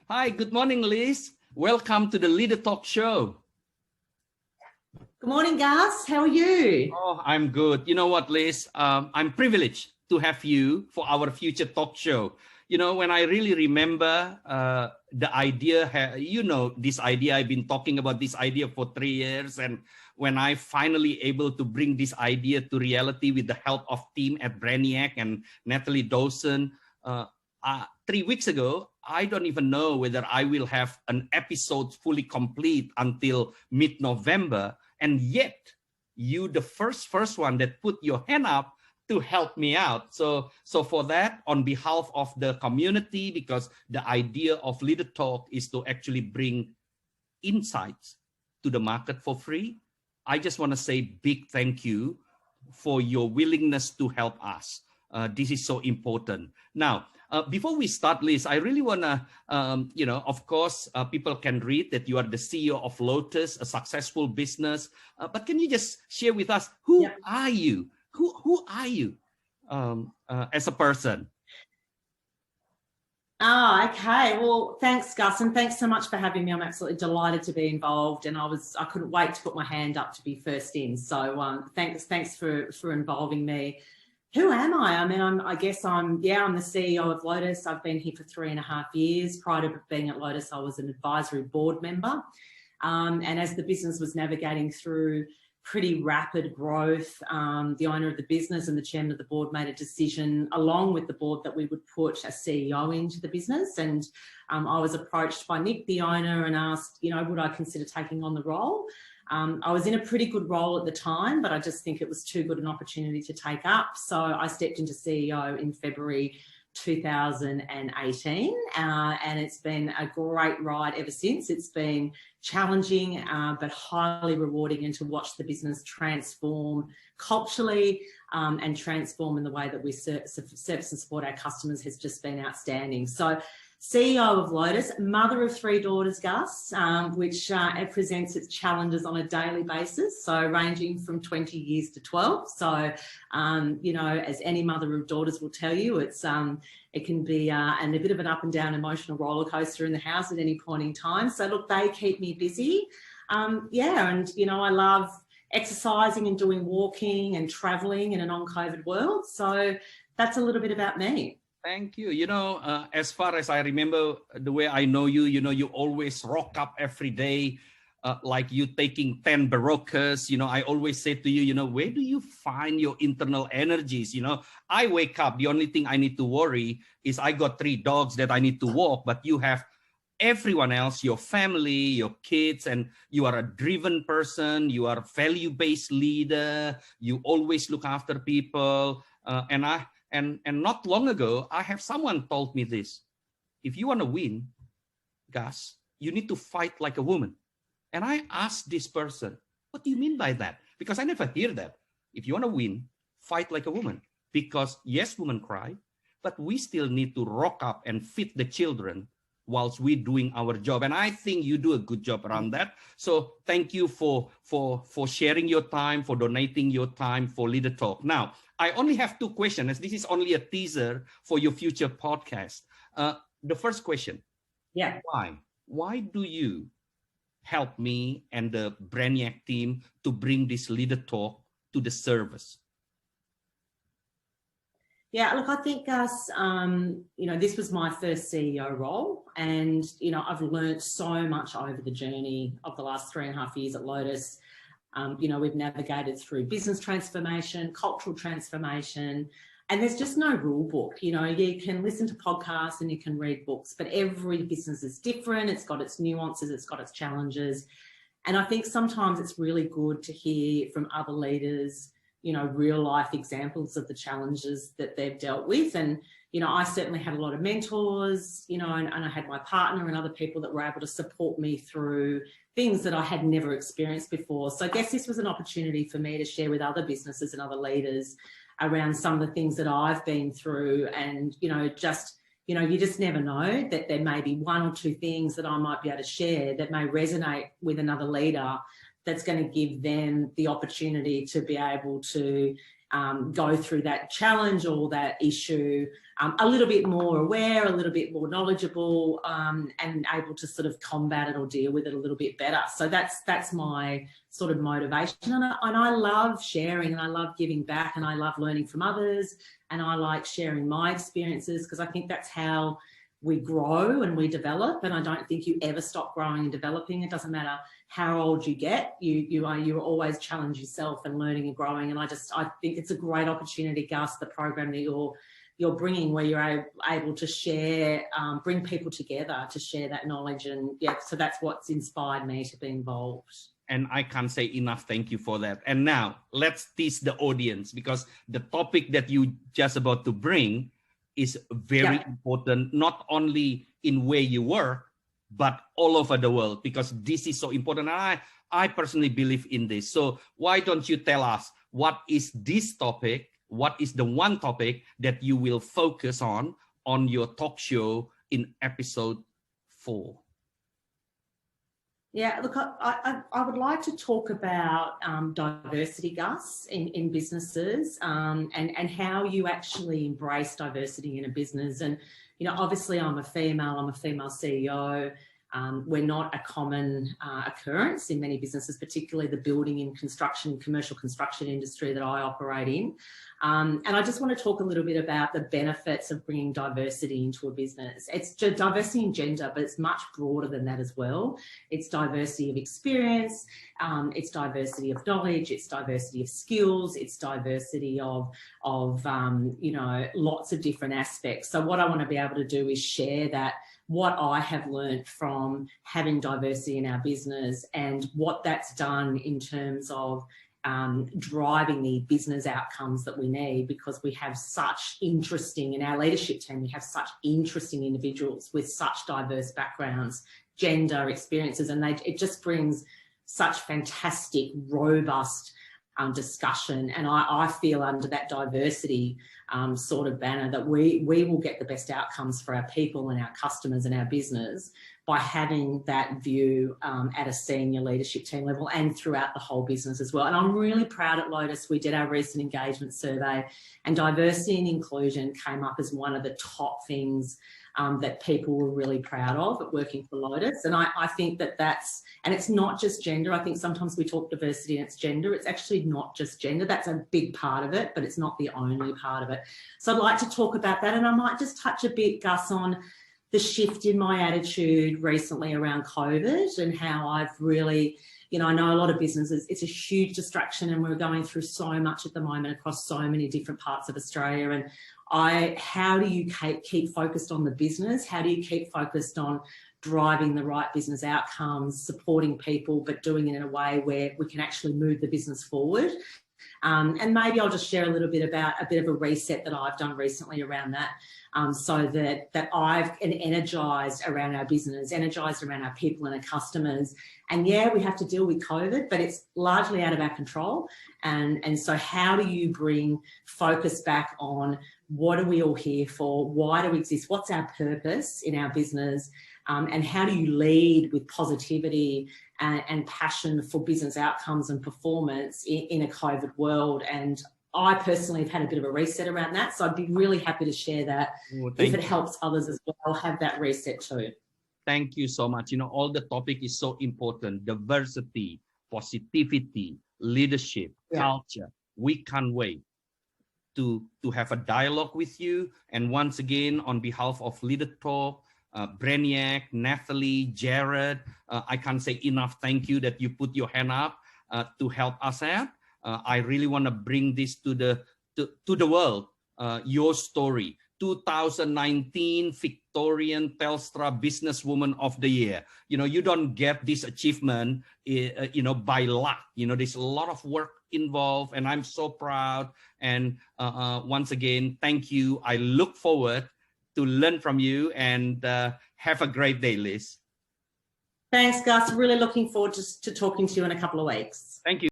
Hi, good morning, Liz. Welcome to the Leader Talk Show. Good morning, Gus. How are you? Oh, I'm good. You know what, Liz? I'm privileged to have you for our future talk show. You know, when I really remember the idea, this idea, I've been talking about this idea for 3 years. And when I finally able to bring this idea to reality with the help of team at Brainiac and Natalie Dawson, 3 weeks ago, I don't even know whether I will have an episode fully complete until mid-November. And yet, you the first one that put your hand up to help me out. So for that, on behalf of the community, because the idea of Leader Talk is to actually bring insights to the market for free, I just want to say big thank you for your willingness to help us. This is so important. Now, before we start, Liz, I really want to, of course, people can read that you are the CEO of Lotus, a successful business. But can you just share with us, who are you? Who are you as a person? Oh, okay. Well, thanks, Gus, and thanks so much for having me. I'm absolutely delighted to be involved, and I couldn't wait to put my hand up to be first in. So thanks for involving me. Who am I? I mean, I'm the CEO of Lotus. I've been here for 3.5 years. Prior to being at Lotus, I was an advisory board member. And as the business was navigating through pretty rapid growth, the owner of the business and the chairman of the board made a decision along with the board that we would put a CEO into the business. And I was approached by Nick, the owner, and asked, would I consider taking on the role? I was in a pretty good role at the time, but I just think it was too good an opportunity to take up. So I stepped into CEO in February 2018, and it's been a great ride ever since. It's been challenging, but highly rewarding, and to watch the business transform culturally and transform in the way that we service and support our customers has just been outstanding. So CEO of Lotus, mother of 3 daughters, Gus, which it presents its challenges on a daily basis, so ranging from 20 years to 12. So, as any mother of daughters will tell you, it can be a bit of an up and down emotional roller coaster in the house at any point in time. So look, they keep me busy. I love exercising and doing walking and traveling in a non-COVID world. So that's a little bit about me. Thank you. As far as I remember, the way I know you, you always rock up every day, like you taking 10 Baroccas. I always say to you, where do you find your internal energies? I wake up, the only thing I need to worry is I got 3 dogs that I need to walk, but you have everyone else, your family, your kids, and you are a driven person. You are a value-based leader. You always look after people. And not long ago, I have someone told me this: if you want to win, Gus, you need to fight like a woman. And I asked this person, what do you mean by that? Because I never hear that. If you want to win, fight like a woman. Because yes, women cry, but we still need to rock up and feed the children whilst we're doing our job. And I think you do a good job around that. So thank you for sharing your time, for donating your time for Leader Talk. Now, I only have 2 questions, as this is only a teaser for your future podcast. The first question, why do you help me and the Brainiac team to bring this Leader Talk to the service? Yeah, look, I think, Gus, this was my first CEO role, and, I've learned so much over the journey of the last 3.5 years at Lotus. We've navigated through business transformation, cultural transformation, and there's just no rule book. You can listen to podcasts and you can read books, but every business is different. It's got its nuances, it's got its challenges. And I think sometimes it's really good to hear from other leaders, real life examples of the challenges that they've dealt with. And, I certainly had a lot of mentors, and I had my partner and other people that were able to support me through things that I had never experienced before. So I guess this was an opportunity for me to share with other businesses and other leaders around some of the things that I've been through. And, you just never know that there may be 1 or 2 things that I might be able to share that may resonate with another leader, that's going to give them the opportunity to be able to go through that challenge or that issue a little bit more aware, a little bit more knowledgeable, and able to sort of combat it or deal with it a little bit better. So that's my sort of motivation. And I love sharing, and I love giving back, and I love learning from others, and I like sharing my experiences, because I think that's how we grow and we develop. And I don't think you ever stop growing and developing. It doesn't matter how old you get, you always challenge yourself and learning and growing. And I think it's a great opportunity, Gus, the program that you're bringing, where you're able to share, bring people together to share that knowledge. And yeah, so that's what's inspired me to be involved. And I can't say enough thank you for that. And now let's tease the audience, because the topic that you just about to bring is very important, not only in where you work, but all over the world, because this is so important. And I personally believe in this. So why don't you tell us, what is this topic? What is the one topic that you will focus on your talk show in episode 4? Yeah, look, I would like to talk about diversity, Gus, in businesses, and how you actually embrace diversity in a business. And, you know, obviously I'm a female CEO. We're not a common occurrence in many businesses, particularly the building and construction, commercial construction industry that I operate in. And I just want to talk a little bit about the benefits of bringing diversity into a business. It's diversity in gender, but it's much broader than that as well. It's diversity of experience, it's diversity of knowledge, it's diversity of skills, it's diversity of you know, lots of different aspects. So what I want to be able to do is share that, what I have learned from having diversity in our business and what that's done in terms of driving the business outcomes that we need, because we have such interesting, in our leadership team, we have such interesting individuals with such diverse backgrounds, gender, experiences, and it just brings such fantastic, robust discussion. And I feel under that diversity sort of banner that we will get the best outcomes for our people and our customers and our business by having that view at a senior leadership team level and throughout the whole business as well. And I'm really proud at Lotus, we did our recent engagement survey, and diversity and inclusion came up as one of the top things that people were really proud of at working for Lotus. And I think that's, and it's not just gender. I think sometimes we talk diversity and it's gender. It's actually not just gender. That's a big part of it, but it's not the only part of it. So I'd like to talk about that. And I might just touch a bit, Gus, on the shift in my attitude recently around COVID and how I've really, you know, I know a lot of businesses, it's a huge distraction, and we're going through so much at the moment across so many different parts of Australia. And how do you keep focused on the business? How do you keep focused on driving the right business outcomes, supporting people, but doing it in a way where we can actually move the business forward? And maybe I'll just share a little bit about a bit of a reset that I've done recently around that, so that I've energized around our business, energized around our people and our customers. And yeah, we have to deal with COVID, but it's largely out of our control. And so how do you bring focus back on what are we all here for? Why do we exist? What's our purpose in our business? And how do you lead with positivity and passion for business outcomes and performance in a COVID world? And I personally have had a bit of a reset around that. So I'd be really happy to share that if it helps others as well, have that reset too. Thank you so much. You know, all the topic is so important. Diversity, positivity, leadership, culture. We can't wait to have a dialogue with you. And once again, on behalf of Leader Talk, Brainiac, Nathalie, Jared, I can't say enough thank you that you put your hand up to help us out. I really want to bring this to the world. Your story, 2019 Victorian Telstra Businesswoman of the Year. You know, you don't get this achievement, you know, by luck. You know, there's a lot of work involved, and I'm so proud. And once again, thank you. I look forward to learn from you, and have a great day, Liz. Thanks, Gus. Really looking forward to talking to you in a couple of weeks. Thank you.